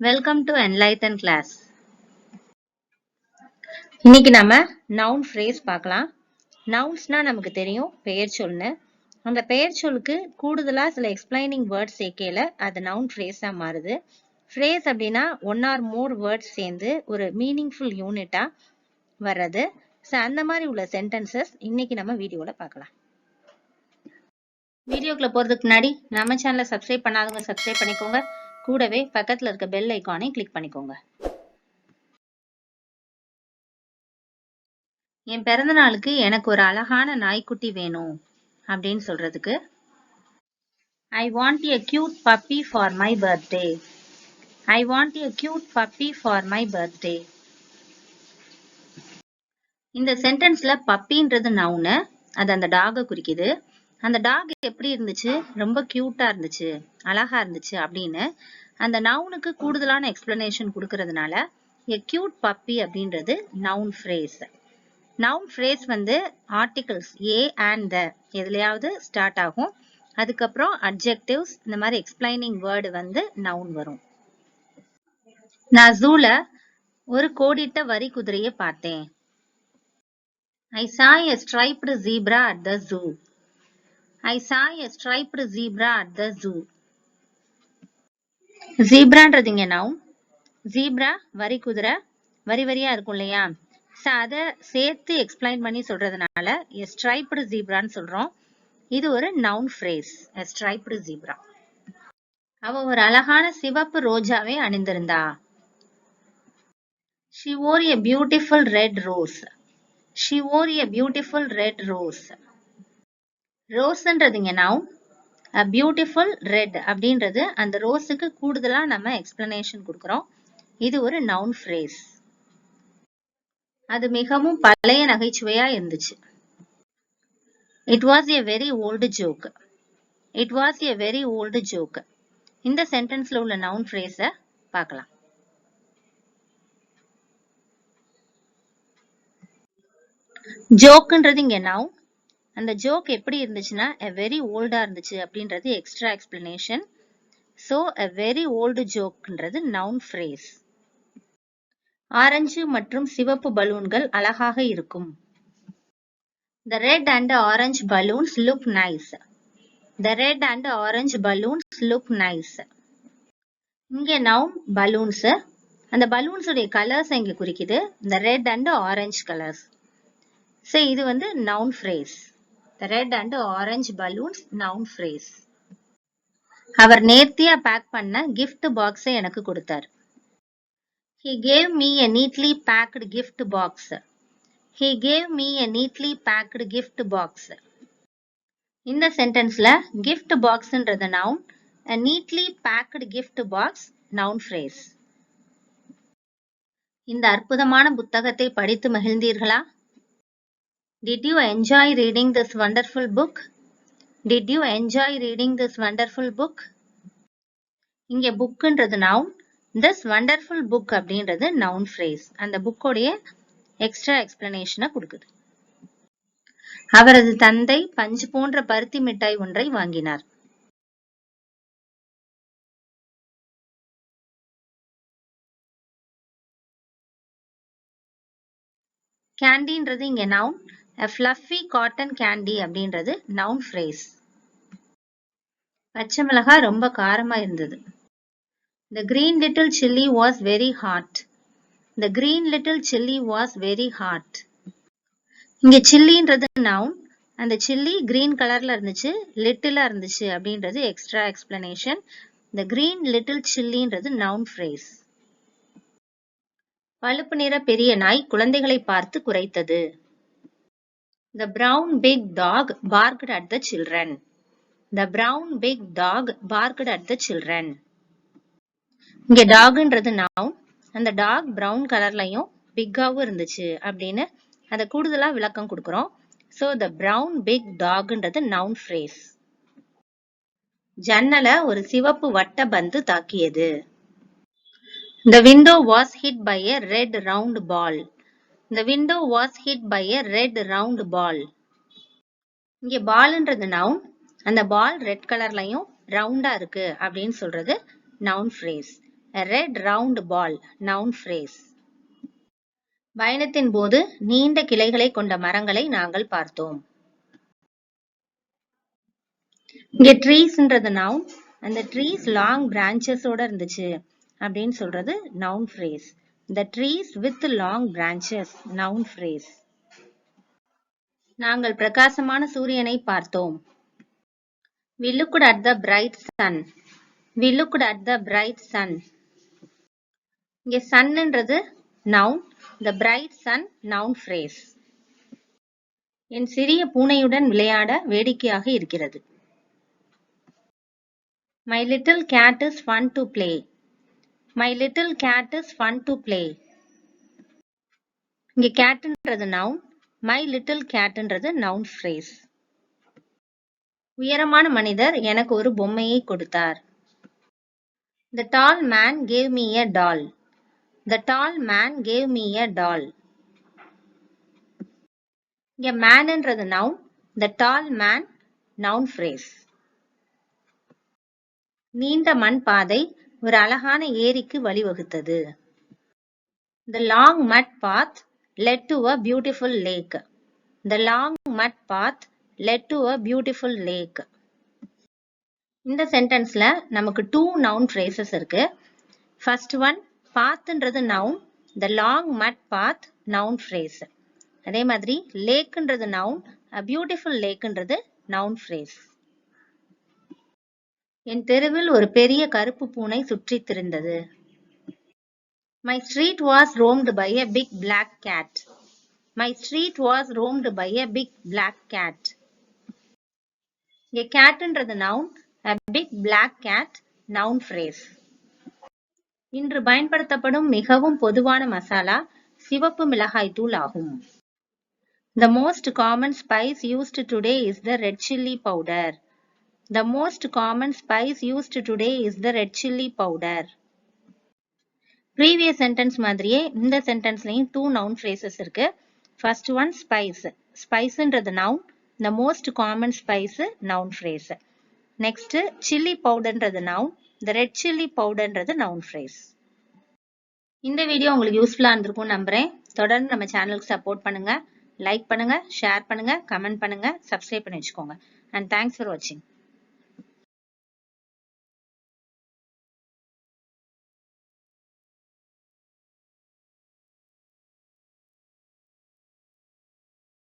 Welcome to Enlighten class. இன்னைக்கு நம்ம noun phrase பார்க்கலாம். nounsனா நமக்கு தெரியும் பெயர் சொல்னு. அந்த பெயர் சொல்லுக்கு கூடுதலா சில explaining words சேர்க்கையில அது noun phrase ஆ மாறுது. phrase அப்படின்னா one or more words சேர்ந்து ஒரு meaningful unit ஆ வர்றது. அந்த மாதிரி உள்ள sentences இன்னைக்கு நம்ம வீடியோல பார்க்கலாம். வீடியோக்குள்ள போறதுக்கு முன்னாடி நம்ம சேனலை சப்ஸ்கிரைப் பண்ணாதவங்க சப்ஸ்கிரைப் பண்ணிக்கோங்க. கூடவே பக்கத்துல இருக்க பெல் ஐகானை கிளிக் பண்ணிக்கோங்க. என் பிறந்த நாளுக்கு எனக்கு ஒரு அழகான நாய்க்குட்டி வேணும் அப்படின்னு சொல்றதுக்கு I want a cute puppy for my birthday. I want a cute puppy for my birthday. இந்த சென்டென்ஸ்ல பப்பின்றது நவுன், அது அந்த டாகை குறிக்குது. அந்த டாக் எப்படி இருந்துச்சு, ரொம்ப கியூட்டா இருந்துச்சு, அழகா இருந்துச்சு அப்படின்னு அந்த நவுனுக்கு கூடுதலான எக்ஸ்பிளனேஷன் கொடுக்கறதுனால a cute puppy அப்படின்றது நவுன் ஃப்ரேஸ். நவுன் ஃப்ரேஸ் வந்து ஆர்டிகல்ஸ் ஏ அண்ட் த எதுலையாவது ஸ்டார்ட் ஆகும். அதுக்கப்புறம் அட்ஜெக்டிவ்ஸ் இந்த மாதிரி எக்ஸ்பிளைனிங் வேர்டு வந்து நவுன் வரும். நான் ஜூல ஒரு கோடிட்ட வரி குதிரையை பார்த்தேன். I saw a striped zebra at the zoo. I saw a striped zebra at the zoo. ஜீப்ரான்றது இங்க நவுன். ஜீப்ரா வரி குதிரை, வரி வரியா இருக்கும் இல்லையா, அதை சேர்த்து எக்ஸ்பிளைன் பண்ணி சொல்றதுனால a striped zebraன்னு சொல்றோம். இது ஒரு noun phrase, a striped zebra. அவ ஒரு அழகான சிவப்பு ரோஜாவை அணிந்திருந்தா. She wore a beautiful red rose. She wore a beautiful red rose. ரோஸ்ன்றது இங்க நவுன். a beautiful red அப்படின்றது அந்த ரோஸுக்கு கூடுதலா நம்ம எக்ஸ்பிளனேஷன் கொடுக்கிறோம். இது ஒரு நவுன் ஃப்ரேஸ். அது மிகவும் பழைய நகைச்சுவையா இருந்துச்சு. It was a very old joke. It was a very old joke. இந்த சென்டென்ஸ்ல உள்ள நவுன் ஃப்ரேஸை பார்க்கலாம். ஜோக்ன்றது இங்க நவுன். அந்த ஜோக் எப்படி இருந்துச்சுன்னா a very old-ஆ இருந்துச்சு அப்படின்றது extra explanation. So a very old jokeன்றது நவுன் ஃப்ரேஸ். ஆரஞ்சு மற்றும் சிவப்பு பலூன்கள் அழகாக இருக்கும். The red and orange balloons look nice. The red and orange balloons look nice. இங்க நவுன் balloons. அந்த balloons உடைய கலர்ஸ் இங்க குறிக்குது. The red and orange colors. So இது வந்து noun phrase. The red and orange balloons noun phrase. அவர் நேர்த்தியா back பண்ண gift box எனக்கு கொடுத்தார். He gave me a neatly packed gift box. He gave me a neatly packed gift box. இந்த சென்டென்ஸ்ல gift boxன்றது noun, a neatly packed gift box noun phrase. இந்த அற்புதமான புத்தகத்தை படித்து மகிழ்ந்தீர்களா? Did you enjoy reading this wonderful book? Did you enjoy reading this wonderful book? இங்க புக்ன்றது noun, this wonderful book அப்படின்றது noun phrase. அந்த புக்கோடைய extra எக்ஸ்பிளனேஷனை கொடுக்குது. அவரது தந்தை பஞ்சு போன்ற பருத்தி மிட்டாய் ஒன்றை வாங்கினார். கேண்டின்றது இங்க noun, a fluffy cotton candy அப்படின்றது noun phrase. பச்சை மிளகாய் ரொம்ப காரமா இருந்தது. The green little chilli was very hot. The green little chilli was very hot. இங்க சில்லின்றது noun, அந்த சில்லி கிரீன் கலர்ல இருந்துச்சு, லிட்டிலா இருந்துச்சு அப்படின்றது extra explanation. The green little chilliன்றது noun phrase. பழுப்பு நிற பெரிய நாய் குழந்தைகளை பார்த்து குரைத்தது. The brown big dog barked at the children. The brown big dog barked at the children. இங்க டாக்ன்றது noun, அந்த டாக் brown கலர்லயும் பிக்காவும் இருந்துச்சு அப்படின்னு அதை கூடுதலா விளக்கம் கொடுக்கிறோம். So the brown big dogன்றது noun phrase. ஜன்னலை ஒரு சிவப்பு வட்ட பந்து தாக்கியது. The window was hit by a red round ball. The window was hit by a red round ball. இங்க பால்ன்றது noun, அந்த பால் ரெட் கலர்லயும் ரவுண்டா இருக்கு அப்படின்னு சொல்றது noun phrase. A red round ball. Noun phrase. பயணத்தின் போது நீண்ட கிளைகளை கொண்ட மரங்களை நாங்கள் பார்த்தோம். இங்க ட்ரீஸ்ன்றது நவுன். அந்த ட்ரீஸ் லாங் பிரான்ச்சஸோட இருந்துச்சு அப்படின்னு சொல்றது noun phrase. The trees with long branches. Noun phrase. நாங்கள் பிரகாசமான சூரியனை பார்த்தோம். We looked at the bright sun. We looked at the bright sun. இங்க sunன்றது noun. The bright sun noun phrase. என் சிறிய பூனையுடன் விளையாட வேடிக்கையாக இருக்கிறது. My little cat is fun to play. My little cat is fun to play. இங்க catன்றது noun. My little catன்றது noun phrase. உயரமான மனிதர் எனக்கு ஒரு பொம்மையை கொடுத்தார். The tall man gave me a doll. The tall man gave me a doll. இங்க manன்றது noun. The tall man noun phrase. நீண்ட மண் பாதை ஒரு அழகான ஏரிக்கு வழிவகுத்தது. The long mud path led to a beautiful lake. The long mud path led to a beautiful lake. இந்த சென்டென்ஸ்ல நமக்கு 2 noun phrases இருக்கு. First one, pathன்றது noun. The long mud path noun phrase. அதே மாதிரி lakeன்றது noun. A beautiful lakeன்றது noun phrase. என் தெருவில் ஒரு பெரிய கருப்பு பூனை சுற்றித் திரிந்தது. My street was roamed by a big black cat. My street was roamed by a big black cat. இங்க catன்றது noun. A big black cat noun phrase. இன்று பயன்படுத்தப்படும் மிகவும் பொதுவான மசாலா சிவப்பு மிளகாய் தூள் ஆகும். The most common spice used today is the red chilli powder. The most common spice used today is the red chilli powder. Previous sentence மாதிரியே இந்த சென்டென்ஸ்லயும் 2 noun phrases இருக்கு. First one, spice. Spiceன்றது noun. The most common spice noun phrase. Next, chilli powderன்றது noun. The red chilli powderன்றது noun phrase. இந்த video உங்களுக்கு யூஸ்ஃபுல்லா இருந்திருக்கும் நம்புறேன். தொடர்ந்து நம்ம சேனலுக்கு சப்போர்ட் பண்ணுங்க. லைக் பண்ணுங்க, ஷேர் பண்ணுங்க, கமெண்ட் பண்ணுங்க, சப்ஸ்கிரைப் பண்ணி வச்சுக்கோங்க. And thanks for watching.